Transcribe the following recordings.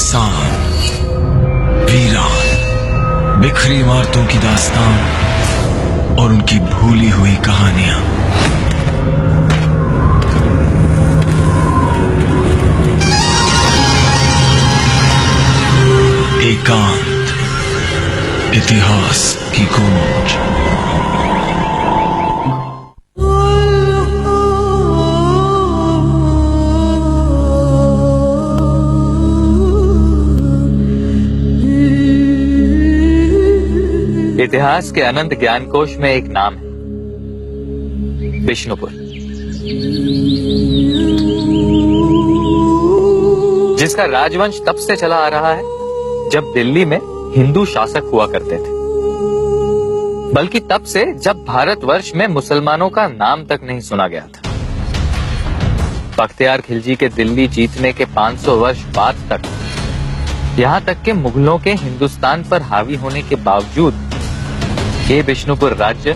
इंसान, वीरान, बिखरी इमारतों की दास्तान और उनकी भूली हुई कहानियां। एकांत, इतिहास की खोज। इतिहास के अनंत ज्ञान कोश में एक नाम है, बिष्णुपुर, जिसका राजवंश तब से चला आ रहा है जब दिल्ली में हिंदू शासक हुआ करते थे, बल्कि तब से जब भारतवर्ष में मुसलमानों का नाम तक नहीं सुना गया था। बख्तियार खिलजी के दिल्ली जीतने के 500 वर्ष बाद तक, यहां तक के मुगलों के हिंदुस्तान पर हावी होने के बावजूद ये बिष्णुपुर राज्य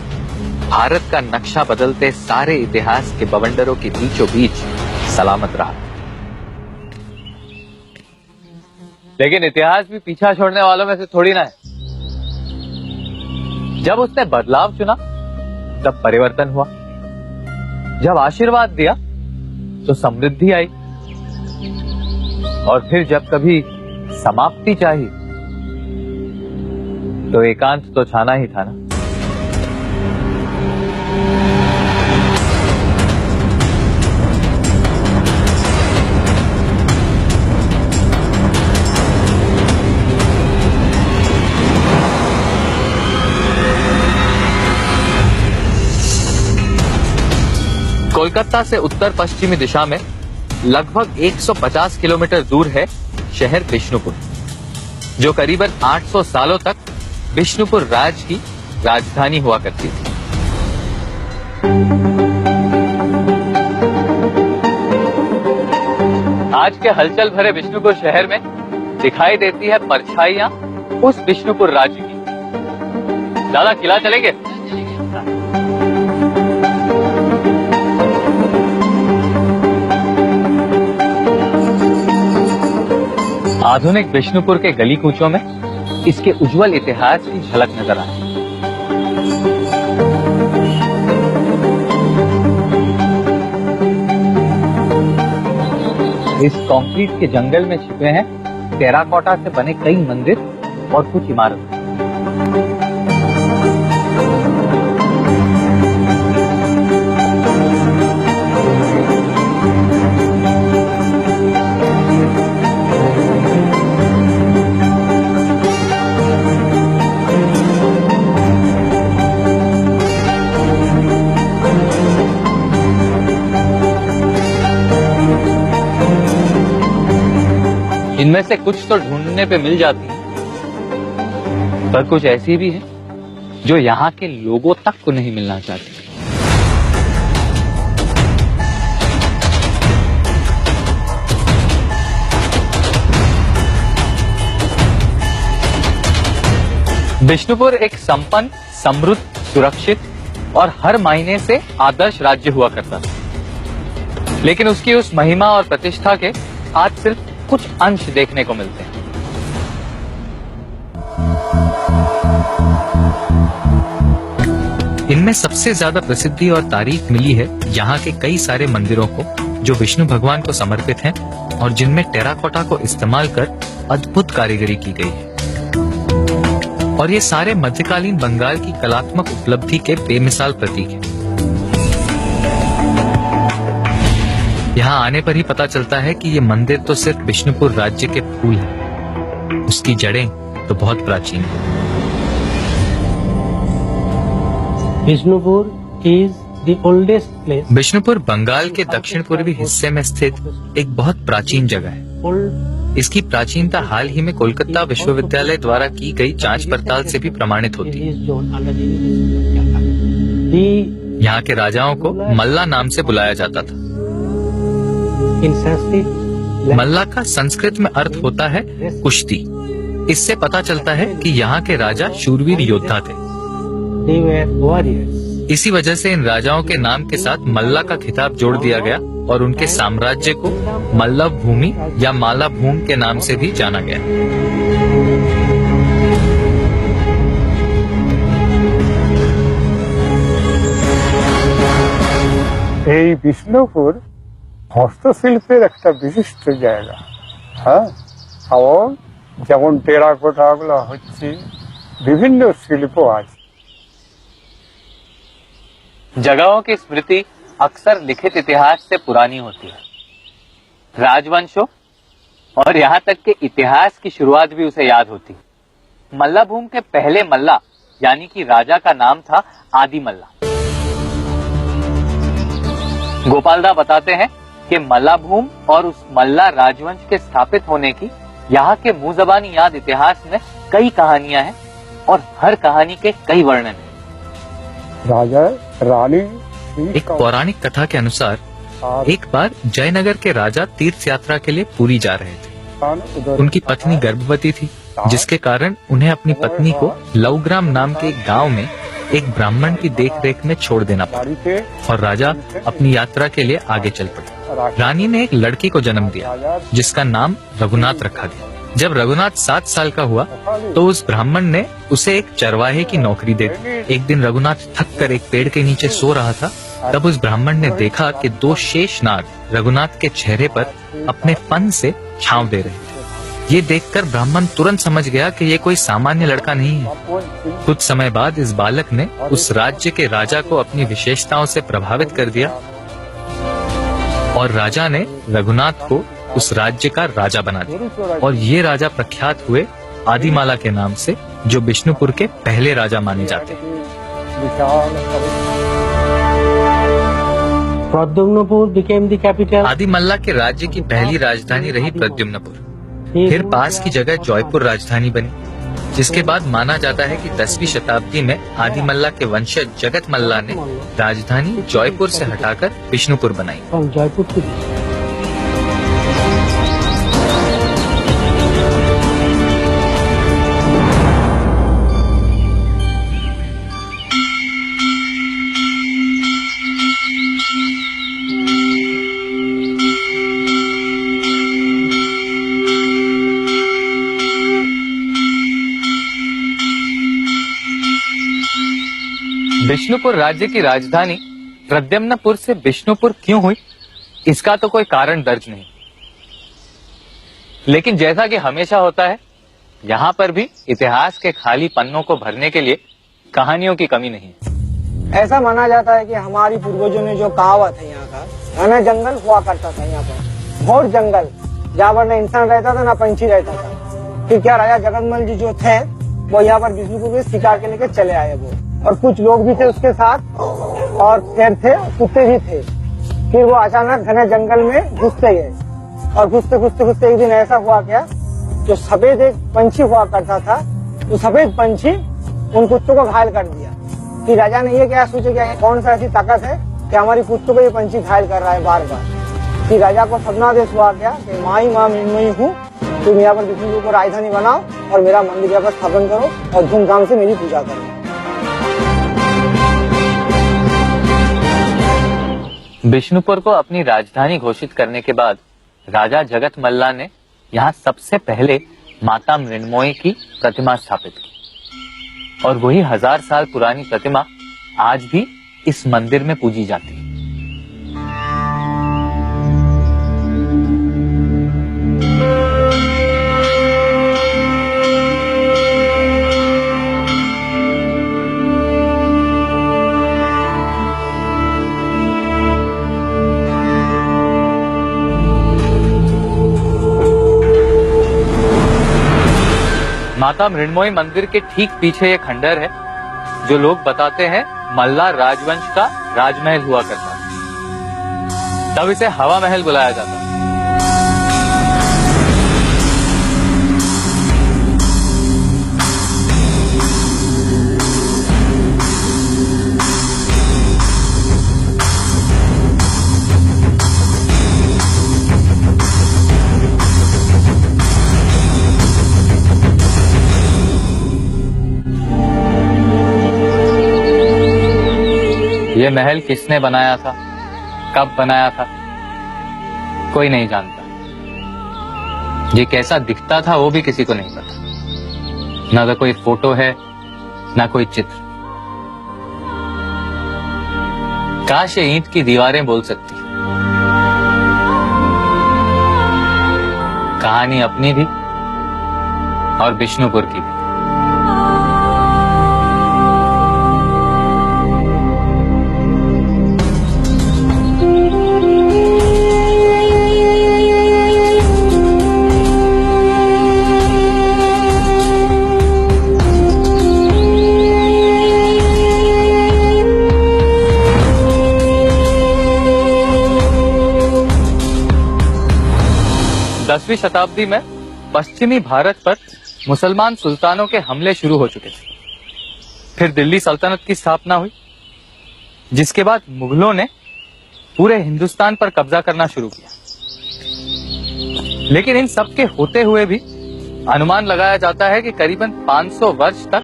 भारत का नक्शा बदलते सारे इतिहास के बवंडरों के बीचों बीच सलामत रहा। लेकिन इतिहास भी पीछा छोड़ने वालों में से थोड़ी ना है। जब उसने बदलाव चुना तब परिवर्तन हुआ, जब आशीर्वाद दिया तो समृद्धि आई, और फिर जब कभी समाप्ति चाहिए तो एकांत तो छाना ही था ना। कोलकाता से उत्तर पश्चिमी दिशा में लगभग 150 किलोमीटर दूर है शहर बिष्णुपुर, जो करीबन 800 सालों तक बिष्णुपुर राज की राजधानी हुआ करती थी। आज के हलचल भरे बिष्णुपुर शहर में दिखाई देती है परछाइयां उस बिष्णुपुर राज्य की। दादा, किला चलेंगे? आधुनिक बिष्णुपुर के गली कूचों में इसके उज्जवल इतिहास की झलक नजर आती है। इस कंक्रीट के जंगल में छिपे हैं टेराकोटा से बने कई मंदिर और कुछ इमारतें। इनमें से कुछ तो ढूंढने पे मिल जाती है, पर कुछ ऐसी भी है जो यहाँ के लोगों तक को नहीं मिलना चाहती। बिष्णुपुर एक संपन्न, समृद्ध, सुरक्षित और हर महीने से आदर्श राज्य हुआ करता था, लेकिन उसकी उस महिमा और प्रतिष्ठा के आज सिर्फ कुछ अंश देखने को मिलते हैं। इनमें सबसे ज्यादा प्रसिद्धि और तारीफ मिली है यहाँ के कई सारे मंदिरों को, जो विष्णु भगवान को समर्पित हैं और जिनमें टेराकोटा को इस्तेमाल कर अद्भुत कारीगरी की गई है। और ये सारे मध्यकालीन बंगाल की कलात्मक उपलब्धि के बेमिसाल प्रतीक हैं। यहाँ आने पर ही पता चलता है कि ये मंदिर तो सिर्फ बिष्णुपुर राज्य के फूल हैं, उसकी जड़ें तो बहुत प्राचीन हैं। Bishnupur is the oldest place. Bishnupur Bengal के दक्षिण पूर्वी हिस्से में स्थित एक बहुत प्राचीन जगह है। इसकी प्राचीनता हाल ही में कोलकाता विश्वविद्यालय द्वारा की गई जांच पड़ताल से भी प्रमाणित होती है। यहाँ के राजाओं को मल्ला नाम से बुलाया जाता था। मल्ला का संस्कृत में अर्थ होता है कुश्ती। इससे पता चलता है कि यहाँ के राजा शूरवीर योद्धा थे। इसी वजह से इन राजाओं के नाम के साथ मल्ला का खिताब जोड़ दिया गया और उनके साम्राज्य को मल्लव भूमि या माला भूम के नाम से भी जाना गया। এই বিষ্ণুপুর হস্তশিল্পের একটা বিশিষ্ট জায়গা। হ্যাঁ, এবং যেমন টেরাকোটাগুলো হচ্ছে বিভিন্ন শিল্প আছে। जगहों की स्मृति अक्सर लिखित इतिहास से पुरानी होती है। राजवंशों और यहाँ तक के इतिहास की शुरुआत भी उसे याद होती है। मल्ला भूम के पहले मल्ला यानी कि राजा का नाम था आदि मल्ला। गोपालदा बताते हैं कि मल्ला भूम और उस मल्ला राजवंश के स्थापित होने की यहाँ के मुंह ज़बानी याद इतिहास में कई कहानियां हैं और हर कहानी के कई वर्णन हैं। राजा रानी एक पौराणिक कथा के अनुसार एक बार जयनगर के राजा तीर्थ यात्रा के लिए पुरी जा रहे थे। उनकी पत्नी गर्भवती थी, जिसके कारण उन्हें अपनी पत्नी को लवग्राम नाम के एक गांव में एक ब्राह्मण की देखरेख में छोड़ देना पड़ा और राजा अपनी यात्रा के लिए आगे चल पड़े। रानी ने एक लड़की को जन्म दिया जिसका नाम रघुनाथ रखा गया। जब रघुनाथ 7 साल का हुआ तो उस ब्राह्मण ने उसे एक चरवाहे की नौकरी दे दी। एक दिन रघुनाथ थक कर एक पेड़ के नीचे सो रहा था, तब उस ब्राह्मण ने देखा कि 2 शेष नाग रघुनाथ के चेहरे पर अपने फन से छांव दे रहे थे। ये देखकर ब्राह्मण तुरंत समझ गया कि ये कोई सामान्य लड़का नहीं है। कुछ समय बाद इस बालक ने उस राज्य के राजा को अपनी विशेषताओं से प्रभावित कर दिया और राजा ने रघुनाथ को उस राज्य का राजा बना दिया और ये राजा प्रख्यात हुए आदिमाला के नाम से, जो बिष्णुपुर के पहले राजा माने जाते हैं। Pradyumnapur became the capital. आदिमल्ला के राज्य की पहली राजधानी रही प्रद्युम्नपुर। फिर पास की जगह जयपुर राजधानी बनी, जिसके बाद माना जाता है कि 10वीं शताब्दी में आदिमल्ला के वंशज जगत मल्ला ने राजधानी जयपुर से हटाकर विष्णुपुर बनाई। From Jaipur to विष्णुपुर राज्य की राजधानी प्रद्युम्नपुर से विष्णुपुर क्यों हुई, इसका तो कोई कारण दर्ज नहीं। लेकिन जैसा कि हमेशा होता है, यहाँ पर भी इतिहास के खाली पन्नों को भरने के लिए कहानियों की कमी नहीं है। ऐसा माना जाता है कि हमारी पूर्वजों ने जो कहावत है यहाँ का, घना जंगल हुआ करता था यहाँ पर, घोर जंगल, जहाँ पर न इंसान रहता था न पंछी रहता था। फिर क्या राजा जगतमल जी जो थे वो यहाँ पर विष्णुपुर में शिकार के लेकर चले आए वो, और कुछ लोग भी थे उसके साथ और शेर थे, कुत्ते भी थे। फिर वो अचानक घने जंगल में घुसते गए और घुसते घुसते घुसते एक दिन ऐसा हुआ क्या, जो सफेद एक पंछी हुआ करता था, तो सफेद पंछी उन कुत्तों को घायल कर दिया। फिर राजा ने ये क्या सोचा कि कौन सा ऐसी ताकत है कि हमारी कुत्तों को ये पंछी घायल कर रहा है बार बार। फिर राजा को सपनादेश हुआ क्या कि माँ ही माँ मृण्मयी हूँ, तुम यहाँ पर विष्णुपुर को राजधानी बनाओ और मेरा मंदिर यहाँ पर स्थापन करो और धूमधाम से मेरी पूजा करो। विष्णुपुर को अपनी राजधानी घोषित करने के बाद राजा जगत मल्ला ने यहाँ सबसे पहले माता मृण्मयी की प्रतिमा स्थापित की और वही 1000 साल पुरानी प्रतिमा आज भी इस मंदिर में पूजी जाती है। माता मृण्मयी मंदिर के ठीक पीछे एक खंडर है, जो लोग बताते हैं मल्ला राजवंश का राजमहल हुआ करता है। तब इसे हवा महल बुलाया जाता है। ये महल किसने बनाया था, कब बनाया था, कोई नहीं जानता। ये कैसा दिखता था वो भी किसी को नहीं पता। ना तो कोई फोटो है, ना कोई चित्र। काश ये ईंट की दीवारें बोल सकती। कहानी अपनी भी और विष्णुपुर की भी। दसवीं शताब्दी में पश्चिमी भारत पर मुसलमान सुल्तानों के हमले शुरू हो चुके थे। फिर दिल्ली सल्तनत की स्थापना हुई, जिसके बाद मुगलों ने पूरे हिंदुस्तान पर कब्जा करना शुरू किया। लेकिन इन सब के होते हुए भी अनुमान लगाया जाता है कि करीबन 500 वर्ष तक